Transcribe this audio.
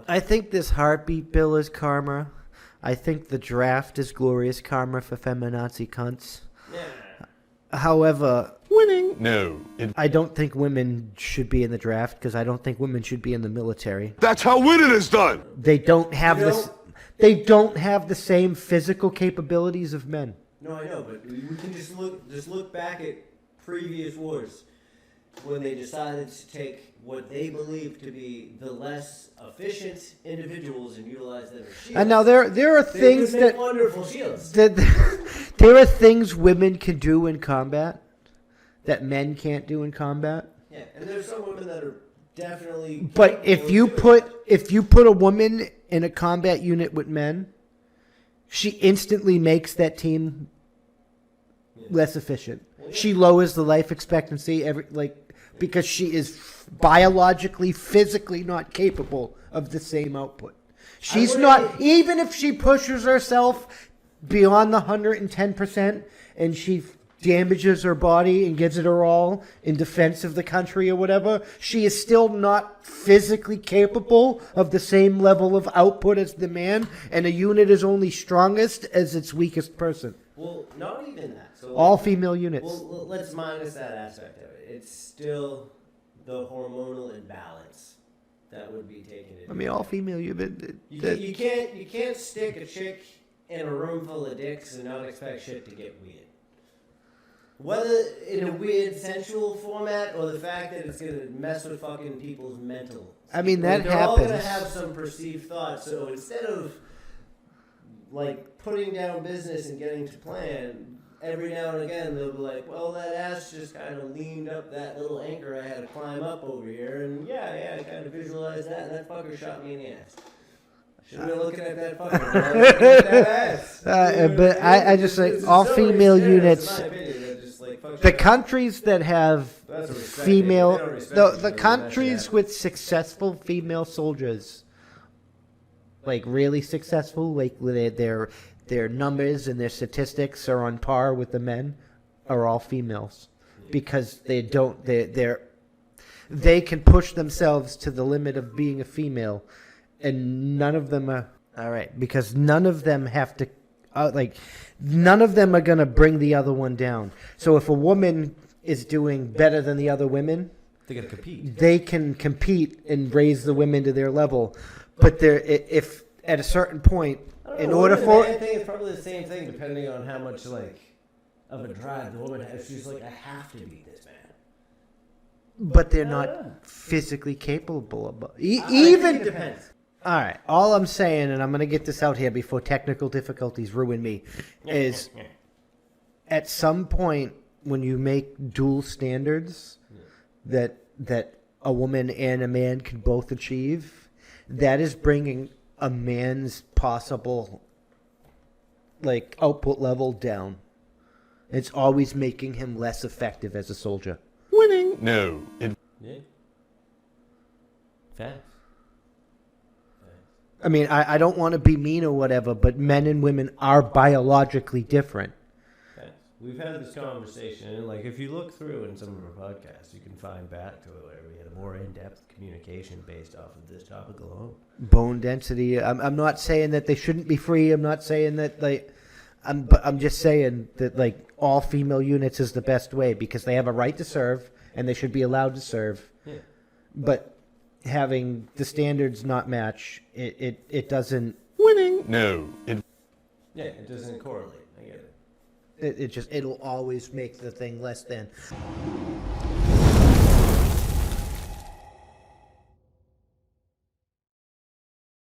I think this heartbeat bill is karma. I think the draft is glorious karma for feminazi cunts. Yeah. However, winning. No. I don't think women should be in the draft because I don't think women should be in the military. That's how winning is done. They don't have this. They don't have the same physical capabilities of men. No, I know, but we can just look back at previous wars when they decided to take what they believe to be the less efficient individuals and utilize them as shields. And now there are things that wonderful shields. There are things women can do in combat that men can't do in combat. Yeah, and there's some women that are definitely. But if you put a woman in a combat unit with men, she instantly makes that team less efficient. She lowers the life expectancy because she is biologically, physically not capable of the same output. She's not, even if she pushes herself beyond the 110% and she damages her body and gives it her all in defense of the country or whatever, she is still not physically capable of the same level of output as the man, and a unit is only strongest as its weakest person. Well, not even that. So all female units. Well, let's minus that aspect of it. It's still the hormonal imbalance that would be taken into. I mean, all female units. You can't stick a chick in a room full of dicks and not expect shit to get weird. Whether in a weird sensual format or the fact that it's going to mess with fucking people's mental. I mean, that they're happens. They're all going to have some perceived thoughts. So instead of putting down business and getting to plan, every now and again they'll be like, well, that ass just kind of leaned up that little anchor I had to climb up over here, and yeah, I kind of visualized that, and that fucker shot me in the ass. Should have been looking at that fucker. Looking at that ass. But I just say all female units. The countries that have female, the countries with successful female soldiers, like really successful, like their numbers and their statistics are on par with the men, are all females, because they can push themselves to the limit of being a female, and none of them are all right because none of them have to. None of them are going to bring the other one down. So if a woman is doing better than the other women, they got to compete. They can compete and raise the women to their level. But if at a certain point, in order for, I think it's probably the same thing depending on how much of a drive the woman has. She's like, I have to beat this man. But they're not physically capable of I think it depends. All right. All I'm saying, and I'm going to get this out here before technical difficulties ruin me, is at some point when you make dual standards that a woman and a man can both achieve, that is bringing a man's possible output level down. It's always making him less effective as a soldier. Winning. No. Yeah. Facts. I mean, I don't want to be mean or whatever, but men and women are biologically different. Okay. We've had this conversation, and if you look through in some of our podcasts, you can find back to it where we had a more in-depth communication based off of this topic alone. Bone density. I'm not saying that they shouldn't be free. I'm not saying that I'm just saying that all female units is the best way because they have a right to serve and they should be allowed to serve. Yeah. But having the standards not match, it doesn't. Winning. No. It doesn't correlate. I get it. It'll always make the thing less than.